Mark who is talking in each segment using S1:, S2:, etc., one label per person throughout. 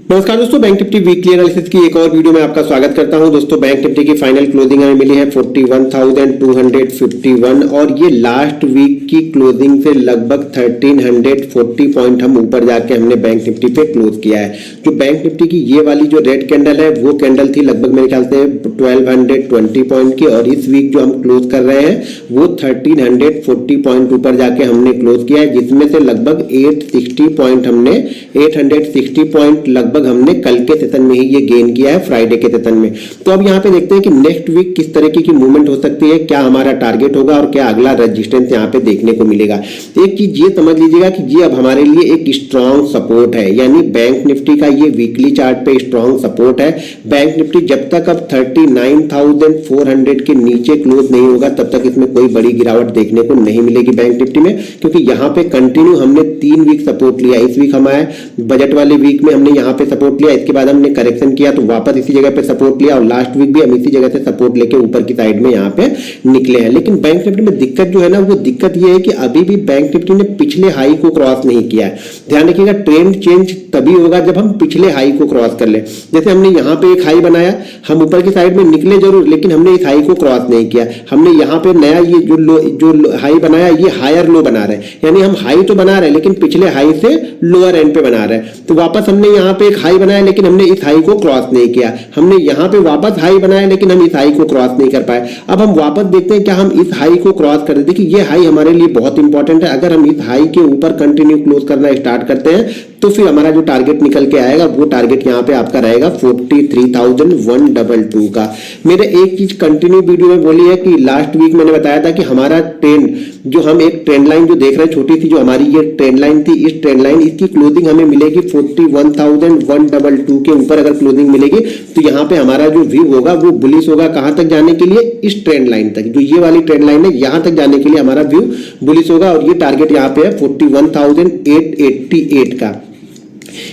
S1: नमस्कार दोस्तों, bank Nifty weekly analysis की एक और वीडियो में आपका स्वागत करता हूं। दोस्तों, बैंक निफ्टी की फाइनल क्लोजिंग हमें मिली है 41,251 और ये लास्ट वीक की क्लोजिंग से लगभग 1340 पॉइंट हम ऊपर जाके हमने बैंक निफ्टी पे क्लोज किया है। जो बैंक निफ्टी की ये वाली जो रेड कैंडल है वो कैंडल थी लगभग मेरे ख्याल से 1220 पॉइंट की, और इस वीक जो हम क्लोज कर रहे हैं वो 1340 पॉइंट ऊपर जाके हमने क्लोज किया है, जिसमें से लगभग 860 पॉइंट लगभग हमने कल के सेशन में ही ये गेन किया है, फ्राइडे के सेशन में। तो अब यहाँ पे देखते हैं कि नेक्स्ट वीक किस तरीके की मूवमेंट हो सकती है, क्या हमारा टारगेट होगा और क्या अगला रेजिस्टेंस यहाँ पे देखने को मिलेगा। एक चीज ये समझ लीजिएगा कि ये अब हमारे लिए एक स्ट्रॉन्ग सपोर्ट है, यानी बैंक निफ्टी का ये वीकली चार्ट पे स्ट्रॉन्ग सपोर्ट है। बैंक निफ्टी जब तक अब 39,400 के नीचे क्लोज नहीं होगा तब तक इसमें कोई बड़ी गिरावट देखने को नहीं मिलेगी बैंक निफ्टी में, क्योंकि यहाँ पे कंटिन्यू हमने 3 वीक सपोर्ट लिया। इस वीक हमारे बजट वाले वीक में हमने यहाँ पे सपोर्ट लिया, इसके बाद हमने करेक्शन किया तो वापस इसी जगह पे सपोर्ट लिया, और लास्ट वीक भी हम इसी जगह से सपोर्ट लेके ऊपर की साइड में यहाँ पे निकले हैं। लेकिन बैंक निफ्टी में दिक्कत जो है ना, वो दिक्कत ये है कि अभी भी बैंक निफ्टी ने पिछले हाई को क्रॉस नहीं किया है। ध्यान रखिएगा, ट्रेंड चेंज तभी होगा जब हम पिछले हाई को क्रॉस कर ले। जैसे हमने यहाँ पे एक हाई बनाया, हम ऊपर की साइड में निकले जरूर, लेकिन हमने इस हाई को क्रॉस नहीं किया। हमने यहाँ पे नया ये जो हाई बनाया ये हायर लो बना रहे हैं, यानी हम हाई तो बना रहे हैं लेकिन पिछले हाई से लोअर एंड पे बना रहे हैं। तो वापस हमने यहाँ पे एक हाई बनाया लेकिन हमने इस हाई को क्रॉस नहीं किया। हमने यहाँ पे वापस हाई बनाया लेकिन हम इस हाई को क्रॉस नहीं कर पाए। अब हम वापस देखते हैं क्या हम इस हाई को क्रॉस कर दें। देखिए, ये हाई हमारे लिए बहुत इंपॉर्टेंट है। अगर हम इस हाई के ऊपर कंटिन्यू क्लोज करना स्टार्ट करते हैं तो फिर हमारा जो टारगेट निकल के आएगा वो टारगेट यहाँ पे आपका रहेगा 43,122 का। मेरे एक चीज कंटिन्यू वीडियो में बोली है कि लास्ट वीक मैंने बताया था कि हमारा ट्रेंड जो हम एक ट्रेंड लाइन जो देख रहे हैं, छोटी सी जो हमारी ये ट्रेंड लाइन थी, इस ट्रेंड लाइन इसकी क्लोजिंग हमें मिलेगी 41,122 के ऊपर। अगर क्लोजिंग मिलेगी तो यहाँ पे हमारा जो व्यू होगा वो बुलिश होगा। कहां तक जाने के लिए? इस ट्रेंड लाइन तक, जो ये वाली ट्रेंड लाइन है यहां तक जाने के लिए हमारा व्यू बुलिश होगा, और ये टारगेट यहाँ पे है 41,888 का।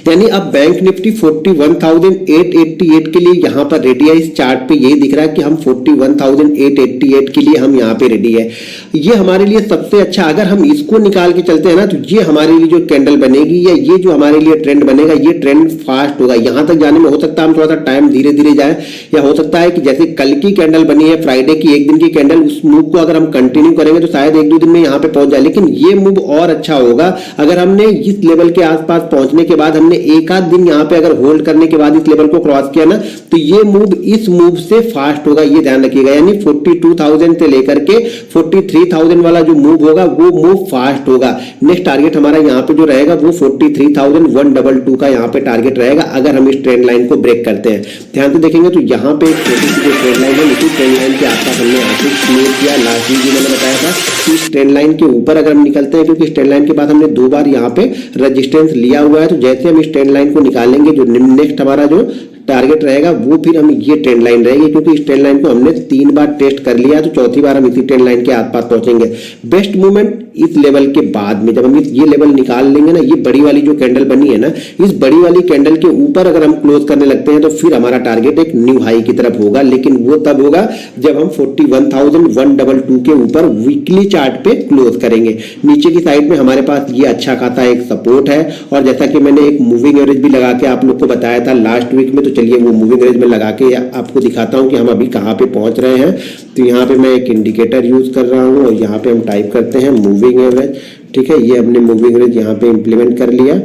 S1: यानी अब बैंक निफ्टी 41,888 के लिए यहां पर रेडी है। इस चार्ट पे यही दिख रहा है कि हम 41,888 के लिए हम यहां पे रेडी है। ये हमारे लिए सबसे अच्छा, अगर हम इसको निकाल के चलते हैं ना तो ये हमारे लिए जो कैंडल बनेगी या ये जो हमारे लिए ट्रेंड बनेगा, ये ट्रेंड फास्ट होगा। यहां तक जाने में हो सकता है हम थोड़ा सा टाइम धीरे धीरे जाए, या हो सकता है कि जैसे कल की कैंडल बनी है फ्राइडे की, एक दिन की कैंडल, उस मूव को अगर हम कंटिन्यू करेंगे तो शायद 1-2 दिन में यहां पे पहुंच जाए। लेकिन ये मूव और अच्छा होगा अगर हमने इस लेवल के आसपास पहुंचने के बाद हमने एक आध दिन यहां पे अगर होल्ड करने के बाद इस लेवल को क्रॉस किया ना, तो ये मूव इस मूव से फास्ट होगा, ये ध्यान रखिएगा। यानी 42,000 से लेकर के 43,000 वाला जो मूव होगा वो मूव फास्ट होगा। नेक्स्ट टारगेट हमारा यहां पे जो रहेगा वो 43,122 का यहां पे टारगेट रहेगा, अगर हम इस ट्रेंड लाइन को ब्रेक करते हैं। ध्यान से देखेंगे तो यहां पे एक छोटी सी जो ट्रेंड लाइन है, इसी ट्रेंड लाइन के आसपास हमने आके क्लोज किया। लास्ट वीक मैंने बताया था कि इस ट्रेंड लाइन के ऊपर अगर हम निकलते हैं, क्योंकि इस ट्रेंड लाइन के बाद हमने 2 बार यहां पे रेजिस्टेंस लिया हुआ है, तो जैसे हम इस ट्रेंड लाइन को निकालेंगे, जो नेक्स्ट हमारा जो टारगेट रहेगा वो फिर हम ये ट्रेंड लाइन रहेगी, क्योंकि इस ट्रेंड लाइन को हमने 3 बार टेस्ट कर लिया, तो चौथी बार हम इसी ट्रेंड लाइन के आसपास पहुंचेंगे। बेस्ट मूवमेंट इस लेवल के बाद में, जब हम ये लेवल निकाल लेंगे ना, ये बड़ी वाली जो कैंडल बनी है ना, इस बड़ी वाली कैंडल के ऊपर अगर हम क्लोज करने लगते हैं तो फिर हमारा टारगेट एक न्यू हाई की तरफ होगा। लेकिन वो तब होगा जब हम 41,122 के ऊपर वीकली चार्ट पे क्लोज करेंगे। नीचे की साइड में हमारे पास ये अच्छा खासा एक सपोर्ट है, और जैसा कि मैंने एक मूविंग एवरेज भी लगा के आप लोग को बताया था लास्ट वीक में, तो चलिए वो मूविंग एवरेज में लगा के आपको दिखाता हूं कि हम अभी कहां पे पहुंच रहे हैं। तो यहाँ पे मैं एक इंडिकेटर यूज कर रहा हूं और यहाँ पे हम टाइप करते हैं मूविंग एवरेज। ठीक है, ये हमने मूविंग एवरेज यहाँ पे इंप्लीमेंट कर लिया,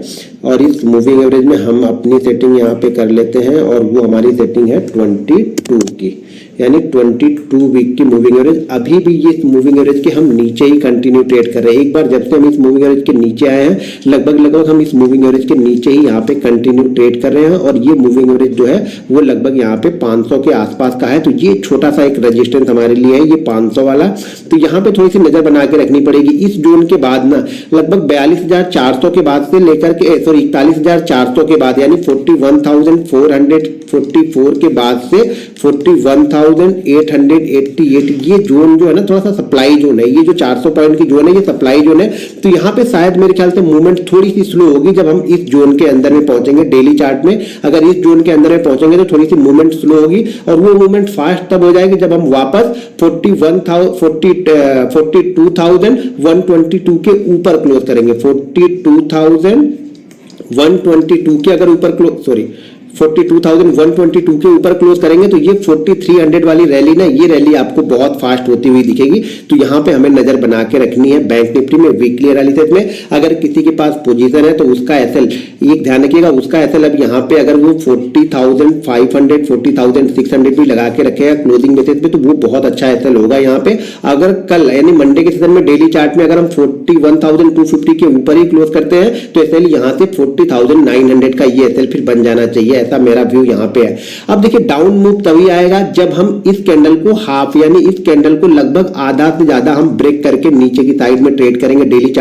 S1: और इस मूविंग एवरेज में हम अपनी सेटिंग यहाँ पे कर लेते हैं, और वो हमारी सेटिंग है 22 की, यानी 22 वीक की मूविंग एवरेज। अभी भी ये मूविंग एवरेज के हम नीचे ही कंटिन्यू ट्रेड कर रहे हैं। एक बार जब से हम इस मूविंग एवरेज के नीचे आए हैं, लगभग हम इस मूविंग एवरेज के नीचे ही यहाँ पे कंटिन्यू ट्रेड कर रहे हैं, और ये मूविंग एवरेज जो है वो लगभग यहाँ पे 500 के आसपास का है। तो ये छोटा सा एक रेजिस्टेंस हमारे लिए है, ये 500 वाला। तो यहाँ पे थोड़ी सी नजर बना के रखनी पड़ेगी। इस जोन के बाद ना लगभग 42,400 के बाद से लेकर के 41,400 के बाद, यानी 41,444 के बाद से 41,888, ये जोन जो है ना, थोड़ा सा सप्लाई जोन है। ये जो 400 पॉइंट की जोन है ये सप्लाई जोन है। तो यहाँ पे शायद मेरे ख्याल से मूवमेंट थोड़ी सी स्लो होगी जब हम इस जोन के अंदर में पहुंचेंगे। डेली चार्ट में अगर इस जोन के अंदर में पहुंचेंगे तो थोड़ी सी मूवमेंट स्लो होगी, और वो मूवमेंट फास्ट तब हो जाएगी जब हम वापस 42,122 के ऊपर क्लोज करेंगे। 42,000 122 के अगर ऊपर क्लोज, सॉरी 42,122 के ऊपर क्लोज करेंगे तो ये 4300 वाली रैली ना, ये रैली आपको बहुत फास्ट होती हुई दिखेगी। तो यहाँ पे हमें नजर बना के रखनी है बैंक निफ्टी में वीकली एनालिसिस में। अगर किसी के पास पोजीशन है तो उसका एसएल एक ध्यान रखिएगा, उसका एसएल अब यहाँ पे अगर वो 40,500 40,600 भी लगा के रखेगा क्लोजिंग बेसिस पे तो वो बहुत अच्छा एसएल होगा यहाँ पे। अगर कल यानी मंडे के सेशन में डेली चार्ट में अगर हम 41,250 के ऊपर ही क्लोज करते हैं तो एसएल यहाँ से 40,900 का ये एसएल फिर बन जाना चाहिए, ऐसा मेरा व्यू यहाँ पे है। अब देखिए डाउन मूव तभी आएगा जब हम इस कैंडल को हाफ यानी इस कैंडल को लगभग आधा से ज्यादा हम ब्रेक करके नीचे की साइड में ट्रेड करेंगे डेली चार्ट